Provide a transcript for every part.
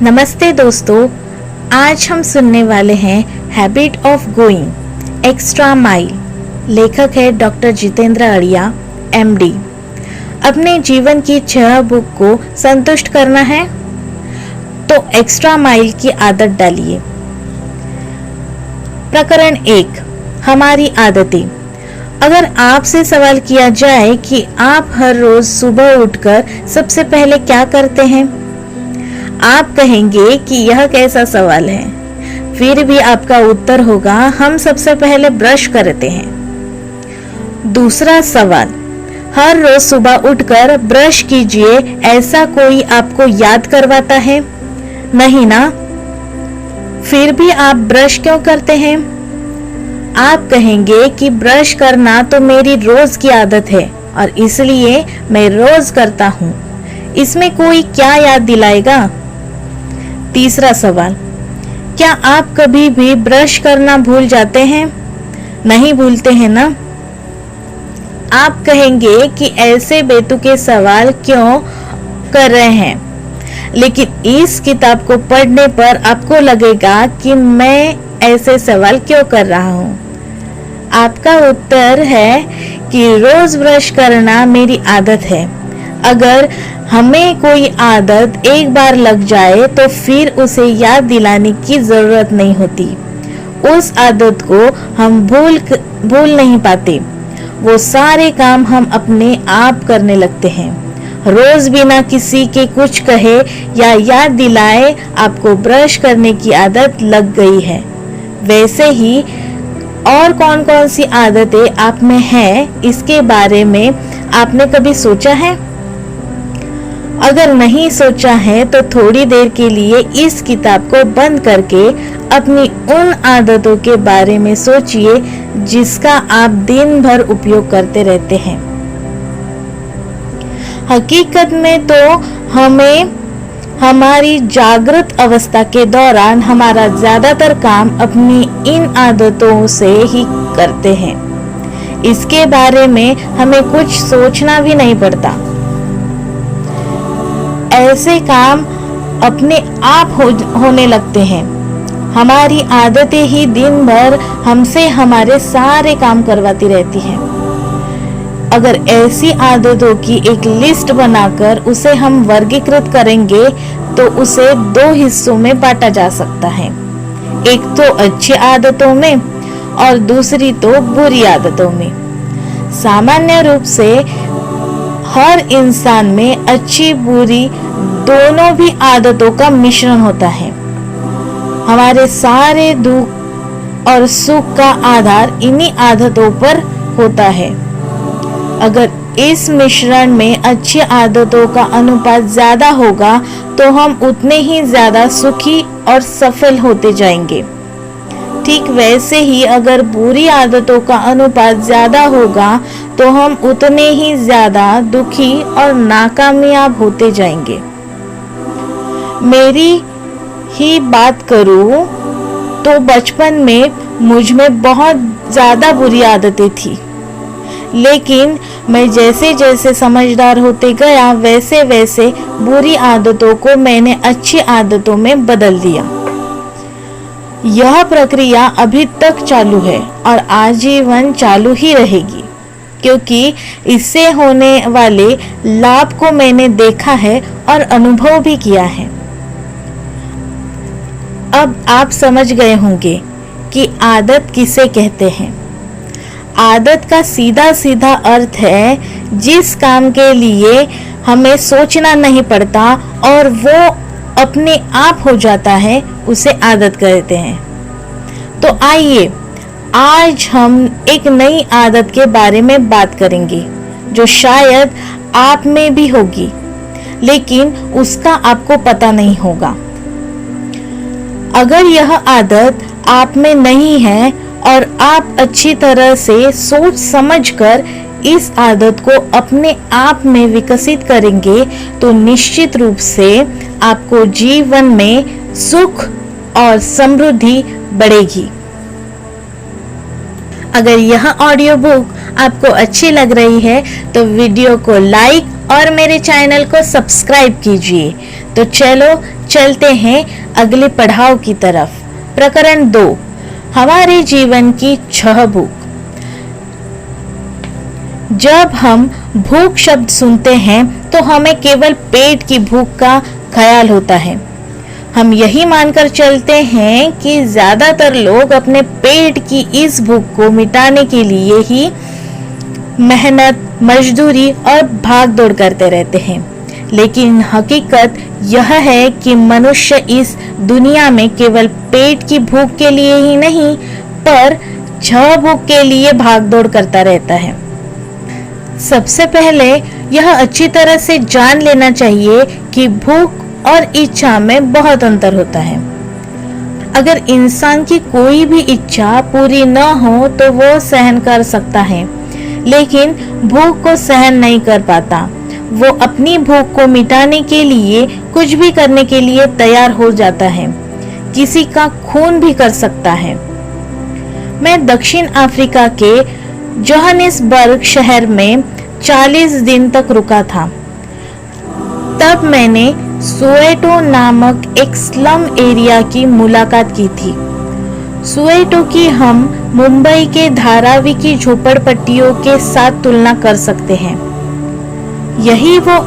नमस्ते दोस्तों, आज हम सुनने वाले हैं habit of going extra mile. लेखक है डॉक्टर जितेंद्र अड़िया, MD। अपने जीवन की 6 भूख को संतुष्ट करना है तो एक्स्ट्रा माइल की आदत डालिए। प्रकरण 1, हमारी आदतें। अगर आपसे सवाल किया जाए कि आप हर रोज सुबह उठकर सबसे पहले क्या करते हैं, आप कहेंगे कि यह कैसा सवाल है। फिर भी आपका उत्तर होगा, हम सबसे पहले ब्रश करते हैं। दूसरा सवाल, हर रोज सुबह उठकर ब्रश कीजिए, ऐसा कोई आपको याद करवाता है? नहीं ना। फिर भी आप ब्रश क्यों करते हैं? आप कहेंगे कि ब्रश करना तो मेरी रोज की आदत है और इसलिए मैं रोज करता हूँ। इसमें कोई क्या याद दिलाएगा? तीसरा सवाल, क्या आप कभी भी ब्रश करना भूल जाते हैं? नहीं भूलते हैं ना। आप कहेंगे कि ऐसे बेतुके सवाल क्यों कर रहे हैं, लेकिन इस किताब को पढ़ने पर आपको लगेगा कि मैं ऐसे सवाल क्यों कर रहा हूँ। आपका उत्तर है कि रोज ब्रश करना मेरी आदत है। अगर हमें कोई आदत एक बार लग जाए तो फिर उसे याद दिलाने की जरूरत नहीं होती। उस आदत को हम भूल नहीं पाते। वो सारे काम हम अपने आप करने लगते हैं। रोज बिना किसी के कुछ कहे या याद दिलाए आपको ब्रश करने की आदत लग गई है। वैसे ही और कौन कौन सी आदतें आप में हैं, इसके बारे में आपने कभी सोचा है? अगर नहीं सोचा है तो थोड़ी देर के लिए इस किताब को बंद करके अपनी उन आदतों के बारे में सोचिए जिसका आप दिन भर उपयोग करते रहते हैं। हकीकत में तो हमें हमारी जागृत अवस्था के दौरान हमारा ज्यादातर काम अपनी इन आदतों से ही करते हैं। इसके बारे में हमें कुछ सोचना भी नहीं पड़ता। ऐसे काम अपने आप होने लगते हैं। हमारी आदतें ही दिन भर हमसे हमारे सारे काम करवाती रहती हैं। अगर ऐसी आदतों की एक लिस्ट बनाकर उसे हम वर्गीकृत करेंगे तो उसे 2 हिस्सों में बांटा जा सकता है। एक तो अच्छी आदतों में और दूसरी तो बुरी आदतों में। सामान्य रूप से हर इंसान में अच्छी बुरी दोनों भी आदतों का मिश्रण होता है। हमारे सारे दुख और सुख का आधार इन्हीं आदतों पर होता है। अगर इस मिश्रण में अच्छी आदतों का अनुपात ज्यादा होगा तो हम उतने ही ज्यादा सुखी और सफल होते जाएंगे। ठीक वैसे ही अगर बुरी आदतों का अनुपात ज्यादा होगा तो हम उतने ही ज्यादा दुखी और नाकामयाब होते जाएंगे। मेरी ही बात करूं तो बचपन में मुझ में बहुत ज्यादा बुरी आदतें थी, लेकिन मैं जैसे जैसे समझदार होते गया वैसे वैसे बुरी आदतों को मैंने अच्छी आदतों में बदल दिया। यह प्रक्रिया अभी तक चालू है और आजीवन चालू ही रहेगी, क्योंकि इससे होने वाले लाभ को मैंने देखा है और अनुभव भी किया है। अब आप समझ गए होंगे कि आदत किसे कहते हैं। आदत का सीधा सीधा अर्थ है जिस काम के लिए हमें सोचना नहीं पड़ता और वो अपने आप हो जाता है, उसे आदत कहते हैं। तो आइए आज हम एक नई आदत के बारे में बात करेंगे जो शायद आप में भी होगी, लेकिन उसका आपको पता नहीं होगा। अगर यह आदत आप में नहीं है और आप अच्छी तरह से सोच समझकर इस आदत को अपने आप में विकसित करेंगे तो निश्चित रूप से आपको जीवन में सुख और समृद्धि बढ़ेगी। अगर यह ऑडियो बुक आपको अच्छी लग रही है तो वीडियो को लाइक और मेरे चैनल को सब्सक्राइब कीजिए। तो चलो चलते हैं अगले पड़ाव की तरफ। प्रकरण 2, हमारे जीवन की 6 भूख। जब हम भूख शब्द सुनते हैं तो हमें केवल पेट की भूख का ख्याल होता है। हम यही मानकर चलते हैं कि ज्यादातर लोग अपने पेट की इस भूख को मिटाने के लिए ही मेहनत, मजदूरी और भाग दौड़ करते रहते हैं। लेकिन हकीकत यह है कि मनुष्य इस दुनिया में केवल पेट की भूख के लिए ही नहीं, पर 6 भूख के लिए भाग दौड़ करता रहता है। सबसे पहले यह अच्छी तरह से जान लेना चाहिए कि भूख और इच्छा में बहुत अंतर होता है। अगर इंसान की कोई भी इच्छा पूरी न हो तो वो सहन कर सकता है, लेकिन भूख को सहन नहीं कर पाता। वो अपनी भूख को मिटाने के लिए कुछ भी करने के लिए तैयार हो जाता है, किसी का खून भी कर सकता है। मैं दक्षिण अफ्रीका के जोहानिसबर्ग शहर में 40 दिन तक रुका था। तब मैंने सोवेटो नामक एक स्लम एरिया की मुलाकात की थी। सोवेटो की हम मुंबई के धारावी की झोपड़पट्टियों के साथ तुलना कर सकते हैं। यही वो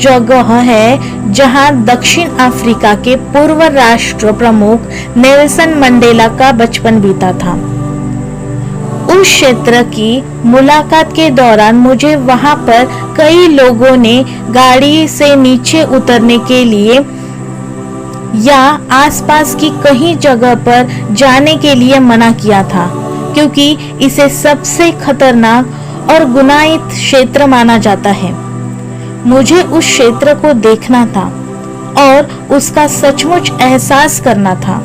जगह है जहां दक्षिण अफ्रीका के पूर्व राष्ट्र प्रमुख नेल्सन मंडेला का बचपन बीता था। उस क्षेत्र की मुलाकात के दौरान मुझे वहां पर कई लोगों ने गाड़ी से नीचे उतरने के लिए या आसपास की कहीं जगह पर जाने के लिए मना किया था, क्योंकि इसे सबसे खतरनाक और गुनाहित क्षेत्र माना जाता है। मुझे उस क्षेत्र को देखना था और उसका सचमुच एहसास करना था,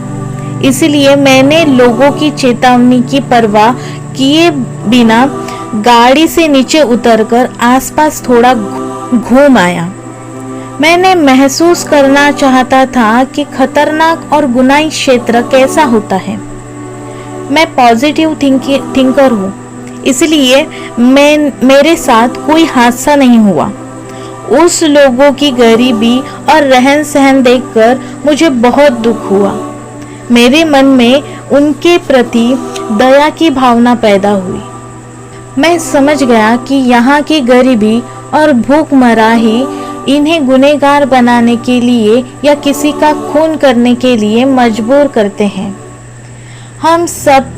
इसलिए मैंने लोगों की चेतावनी की परवाह किए बिना गाड़ी से नीचे उतरकर आसपास थोड़ा घूम आया। मैंने महसूस करना चाहता था कि खतरनाक और गुनाही क्षेत्र कैसा होता है। मैं पॉजिटिव थिंकर हूँ, इसलिए मेरे साथ कोई हादसा नहीं हुआ। उस लोगों की गरीबी और रहन सहन देखकर मुझे बहुत दुख हुआ। मेरे मन में उनके प्रति दया की भावना पैदा हुई। मैं समझ गया कि यहाँ की गरीबी और भूखमराही इन्हें गुनहगार बनाने के लिए या किसी का खून करने के लिए मजबूर करते हैं। हम सब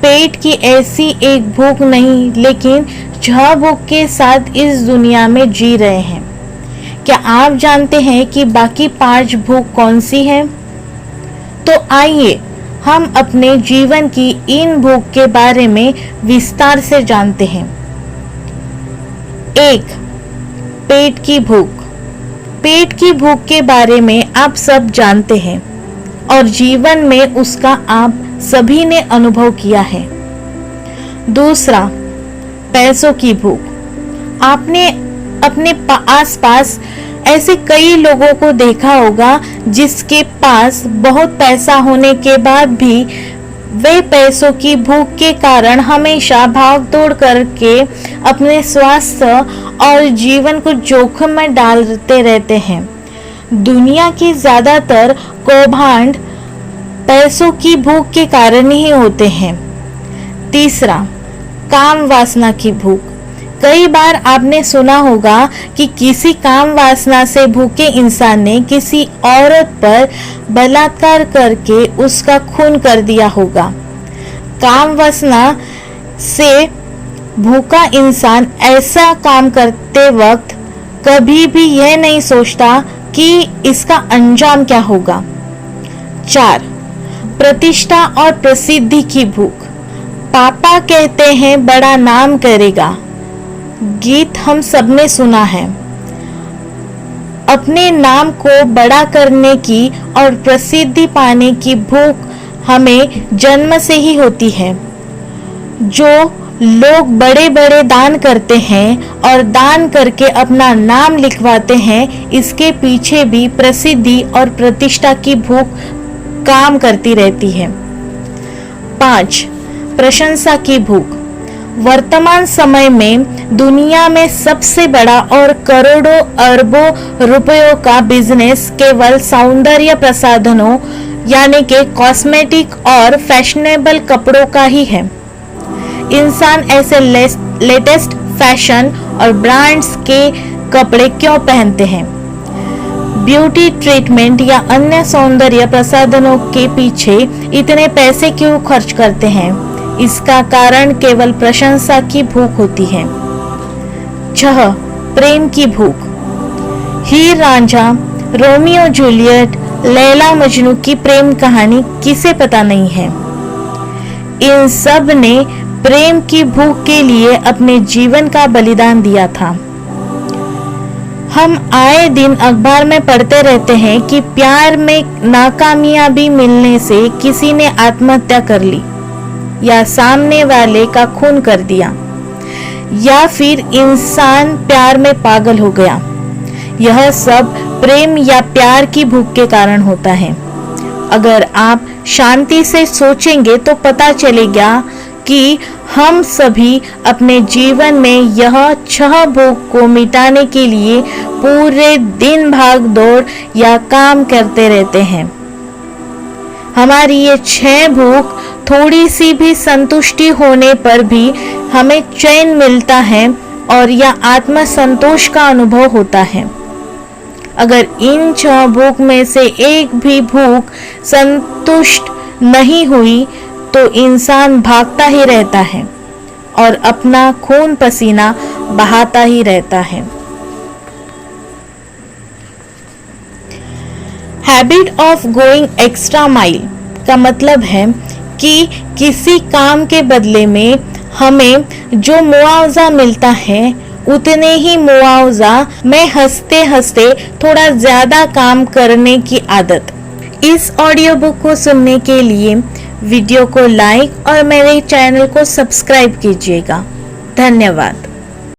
पेट की ऐसी एक भूख नहीं, लेकिन 6 भूख के साथ इस दुनिया में जी रहे हैं। क्या आप जानते हैं कि बाकी 5 भूख कौन सी है? तो आइए हम अपने जीवन की इन भूख के बारे में विस्तार से जानते हैं। 1. पेट की भूख। पेट की भूख के बारे में आप सब जानते हैं और जीवन में उसका आप सभी ने अनुभव किया है। 2. पैसों की भूख। आपने अपने आसपास ऐसे कई लोगों को देखा होगा जिसके पास बहुत पैसा होने के बाद भी वे पैसों की भूख के कारण हमेशा भाग दौड़ करके अपने स्वास्थ्य और जीवन को जोखिम में डालते रहते हैं। दुनिया के ज्यादातर कौभांड पैसों की भूख के कारण ही होते हैं। 3. काम वासना की भूख। कई बार आपने सुना होगा कि किसी काम वासना से भूखे इंसान ने किसी औरत पर बलात्कार करके उसका खून कर दिया होगा। काम वासना से भूखा इंसान ऐसा काम करते वक्त कभी भी यह नहीं सोचता कि इसका अंजाम क्या होगा। 4. प्रतिष्ठा और प्रसिद्धि की भूख। पापा कहते हैं बड़ा नाम करेगा, गीत हम सबने सुना है। अपने नाम को बड़ा करने की और प्रसिद्धि पाने की भूख हमें जन्म से ही होती है। जो लोग बड़े बड़े दान करते हैं और दान करके अपना नाम लिखवाते हैं, इसके पीछे भी प्रसिद्धि और प्रतिष्ठा की भूख काम करती रहती है। 5. प्रशंसा की भूख। वर्तमान समय में दुनिया में सबसे बड़ा और करोड़ों अरबों रुपयों का बिजनेस केवल सौंदर्य प्रसाधनों यानी कि कॉस्मेटिक और फैशनेबल कपड़ों का ही है। इंसान ऐसे लेटेस्ट फैशन और ब्रांड्स के कपड़े क्यों पहनते हैं? ब्यूटी ट्रीटमेंट या अन्य सौंदर्य प्रसाधनों के पीछे इतने पैसे क्यों खर्च करते हैं? इसका कारण केवल प्रशंसा की भूख होती है। 6. प्रेम की भूख। हीर रांझा, रोमियो जूलियट, लैला मजनू की प्रेम कहानी किसे पता नहीं है? इन सब ने प्रेम की भूख के लिए अपने जीवन का बलिदान दिया था। हम आए दिन अखबार में पढ़ते रहते हैं कि प्यार में नाकामयाबी मिलने से किसी ने आत्महत्या कर ली, या सामने वाले का खून कर दिया, या फिर इंसान प्यार में पागल हो गया। यह सब प्रेम या प्यार की भूख के कारण होता है। अगर आप शांति से सोचेंगे तो पता चलेगा कि हम सभी अपने जीवन में यह 6 भूख को मिटाने के लिए पूरे दिन भाग दौड़ या काम करते रहते हैं। हमारी ये 6 भूख थोड़ी सी भी संतुष्टि होने पर भी हमें चैन मिलता है और यह आत्म संतोष का अनुभव होता है। अगर इन 6 भूख में से एक भी भूख संतुष्ट नहीं हुई तो इंसान भागता ही रहता है और अपना खून पसीना बहाता ही रहता है। Habit of going extra mile का मतलब है कि किसी काम के बदले में हमें जो मुआवजा मिलता है उतने ही मुआवजा में हंसते हंसते थोड़ा ज्यादा काम करने की आदत। इस ऑडियो बुक को सुनने के लिए वीडियो को लाइक और मेरे चैनल को सब्सक्राइब कीजिएगा। धन्यवाद।